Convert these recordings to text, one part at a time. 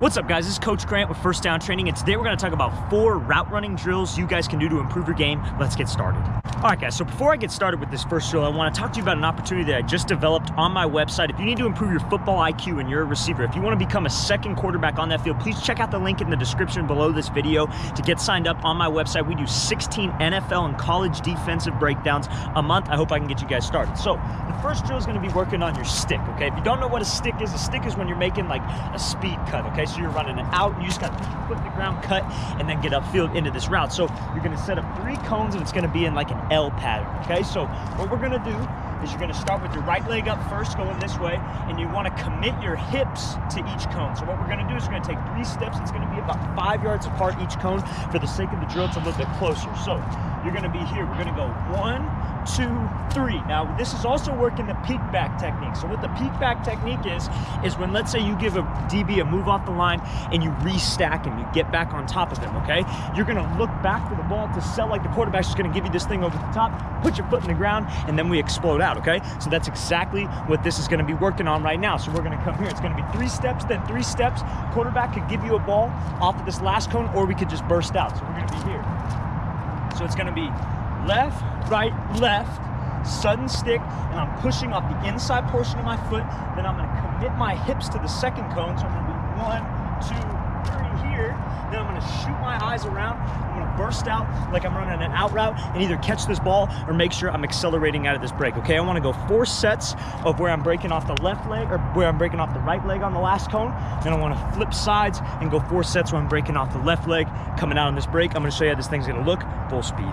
What's up, guys? This is Coach Grant with First Down Training, and today we're going to talk about 4 route running drills you guys can do to improve your game. Let's get started. All right, guys, so before I get started with this first drill, I want to talk to you about an opportunity that I just developed on my website. If you need to improve your football IQ and you're a receiver, if you want to become a second quarterback on that field, please check out the link in the description below this video to get signed up on my website. We do 16 NFL and college defensive breakdowns a month. I hope I can get you guys started. So the first drill is going to be working on your stick, okay? If you don't know what a stick is when you're making like a speed cut, okay? So you're running it out and you just got to put the ground, cut, and then get upfield into this route. So you're going to set up 3 cones and it's going to be in like an L pattern, okay? So what we're going to do is you're going to start with your right leg up first, going this way, and you want to commit your hips to each cone. So what we're going to do is we're going to take 3 steps. It's going to be about 5 yards apart each cone. For the sake of the drill, it's a little bit closer. So you're going to be here. We're going to go 1, 2, 3. Now, this is also working the peek back technique. So what the peek back technique is when, let's say, you give a DB a move off the line and you restack him, you get back on top of him, okay? You're going to look back for the ball to sell like the quarterback's just going to give you this thing over the top, put your foot in the ground, and then we explode out, okay? So that's exactly what this is going to be working on right now. So we're going to come here. It's going to be 3 steps, then 3 steps. Quarterback could give you a ball off of this last cone, or we could just burst out. So we're going to be here. So it's going to be left, right, left, sudden stick, and I'm pushing off the inside portion of my foot. Then I'm going to commit my hips to the second cone. So I'm going to be 1, 2, 3 here. Then I'm going to shoot my eyes around. I'm going to burst out like I'm running an out route and either catch this ball or make sure I'm accelerating out of this break, okay? I want to go 4 sets of where I'm breaking off the left leg or where I'm breaking off the right leg on the last cone. Then I want to flip sides and go 4 sets where I'm breaking off the left leg, coming out on this break. I'm going to show you how this thing's going to look full speed.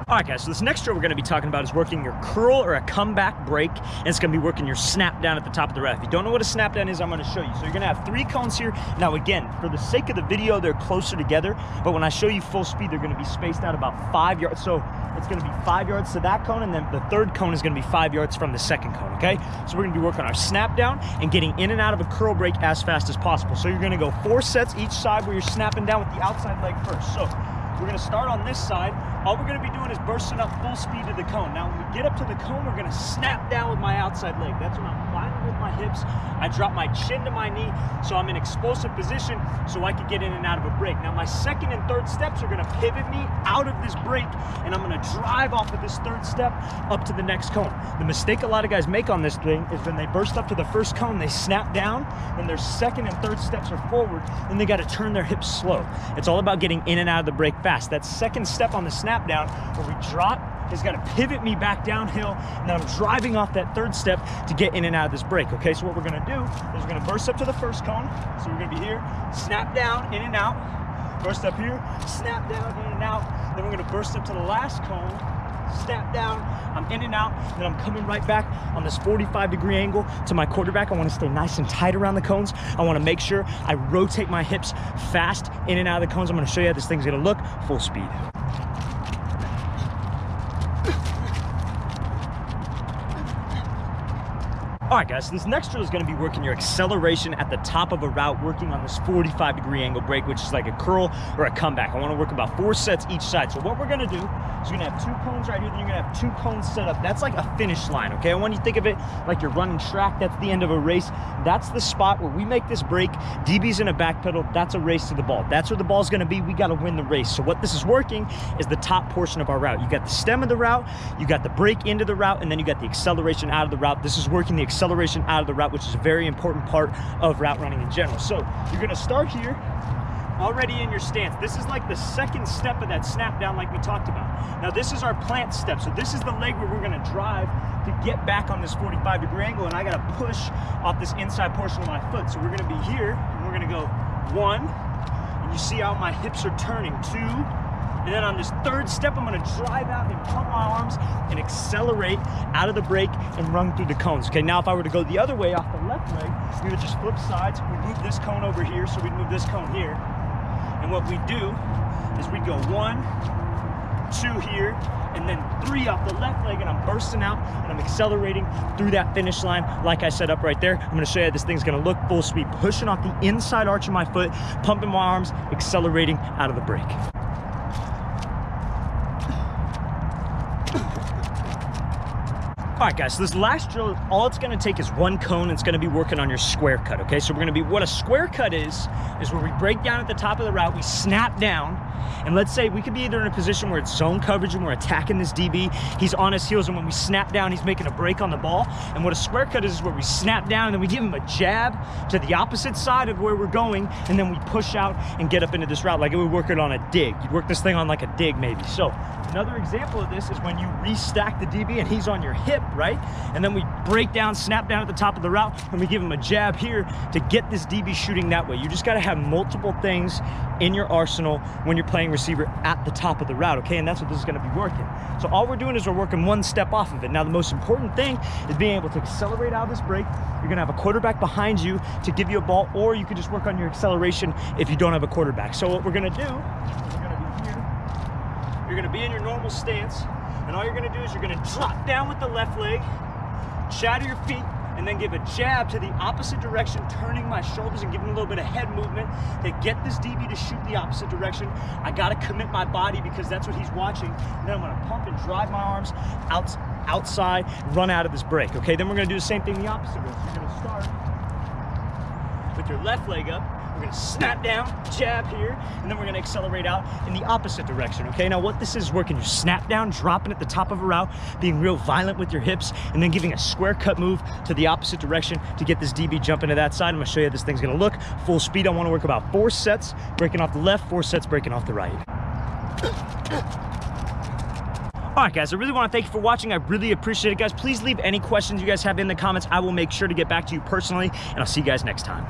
All right, guys, so this next drill we're going to be talking about is working your curl or a comeback break, and it's going to be working your snap down at the top of the route. If you don't know what a snap down is, I'm going to show you. So you're going to have 3 cones here. Now, again, for the sake of the video, they're closer together, but when I show you full speed, they're going to be spaced out about 5 yards. So it's going to be 5 yards to that cone, and then the third cone is going to be 5 yards from the second cone, okay? So we're going to be working our snap down and getting in and out of a curl break as fast as possible. So you're going to go 4 sets each side where you're snapping down with the outside leg first. So we're going to start on this side. All we're going to be doing is bursting up full speed to the cone. Now, when we get up to the cone, we're going to snap down with my outside leg. That's when I'm lining with my hips. I drop my chin to my knee, so I'm in explosive position so I can get in and out of a break. Now, my second and third steps are going to pivot me out of this break, and I'm going to drive off of this third step up to the next cone. The mistake a lot of guys make on this thing is when they burst up to the first cone, they snap down, and their second and third steps are forward, then they got to turn their hips slow. It's all about getting in and out of the break fast. That second step on the snap down where we drop has got to pivot me back downhill, and then I'm driving off that third step to get in and out of this break, okay? So what we're going to do is we're going to burst up to the first cone. So we're going to be here, snap down, in and out, burst up here, snap down, in and out. Then we're going to burst up to the last cone, snap down, I'm in and out, then I'm coming right back on this 45-degree angle to my quarterback. I want to stay nice and tight around the cones. I want to make sure I rotate my hips fast in and out of the cones. I'm going to show you how this thing's going to look full speed. All right, guys, so this next drill is going to be working your acceleration at the top of a route, working on this 45-degree angle break, which is like a curl or a comeback. I want to work about 4 sets each side. So what we're going to do is you're going to have 2 cones right here, then you're going to have 2 cones set up. That's like a finish line, okay? I want you to think of it like you're running track. That's the end of a race. That's the spot where we make this break. DB's in a back pedal. That's a race to the ball. That's where the ball's going to be. We got to win the race. So what this is working is the top portion of our route. You got the stem of the route, you got the break into the route, and then you got the acceleration out of the route. This is working the acceleration out of the route, which is a very important part of route running in general. So you're going to start here, already in your stance. This is like the second step of that snap down like we talked about. Now this is our plant step. So this is the leg where we're going to drive to get back on this 45-degree angle, and I got to push off this inside portion of my foot. So we're going to be here, and we're going to go 1, and you see how my hips are turning, 2, and then on this third step, I'm going to drive out and pump my arms and accelerate out of the break and run through the cones. Okay, now if I were to go the other way off the left leg, we would just flip sides. We move this cone over here, so we'd move this cone here. And what we do is we go 1, 2 here, and then 3 off the left leg, and I'm bursting out and I'm accelerating through that finish line like I set up right there. I'm going to show you how this thing's going to look full speed, pushing off the inside arch of my foot, pumping my arms, accelerating out of the break. All right, guys, so this last drill, all it's gonna take is one cone. It's gonna be working on your square cut, okay? So we're gonna be, what a square cut is where we break down at the top of the route, we snap down, and let's say we could be either in a position where it's zone coverage and we're attacking this DB, he's on his heels, and when we snap down, he's making a break on the ball. And what a square cut is where we snap down and then we give him a jab to the opposite side of where we're going, and then we push out and get up into this route like we would work it on a dig. You'd work this thing on like a dig maybe. So another example of this is when you restack the DB and he's on your hip, right? And then we break down, snap down at the top of the route, and we give him a jab here to get this DB shooting that way. You just gotta have multiple things in your arsenal when you're playing receiver at the top of the route, okay? And that's what this is gonna be working. So all we're doing is we're working one step off of it. Now the most important thing is being able to accelerate out of this break. You're gonna have a quarterback behind you to give you a ball, or you could just work on your acceleration if you don't have a quarterback. So what we're gonna do, we're gonna be here. You're gonna be in your normal stance, and all you're gonna do is you're gonna drop down with the left leg, shatter your feet, and then give a jab to the opposite direction, turning my shoulders and giving a little bit of head movement to get this DB to shoot the opposite direction. I gotta commit my body because that's what he's watching. And then I'm gonna pump and drive my arms outside, run out of this break, okay? Then we're gonna do the same thing the opposite way. So you're gonna start with your left leg up, we're gonna snap down, jab here, and then we're gonna accelerate out in the opposite direction, okay? Now what this is working, you snap down, dropping at the top of a route, being real violent with your hips, and then giving a square cut move to the opposite direction to get this DB jumping to that side. I'm gonna show you how this thing's gonna look. Full speed, I wanna work about 4 sets, breaking off the left, 4 sets, breaking off the right. All right, guys, I really want to thank you for watching. I really appreciate it, guys. Please leave any questions you guys have in the comments. I will make sure to get back to you personally, and I'll see you guys next time.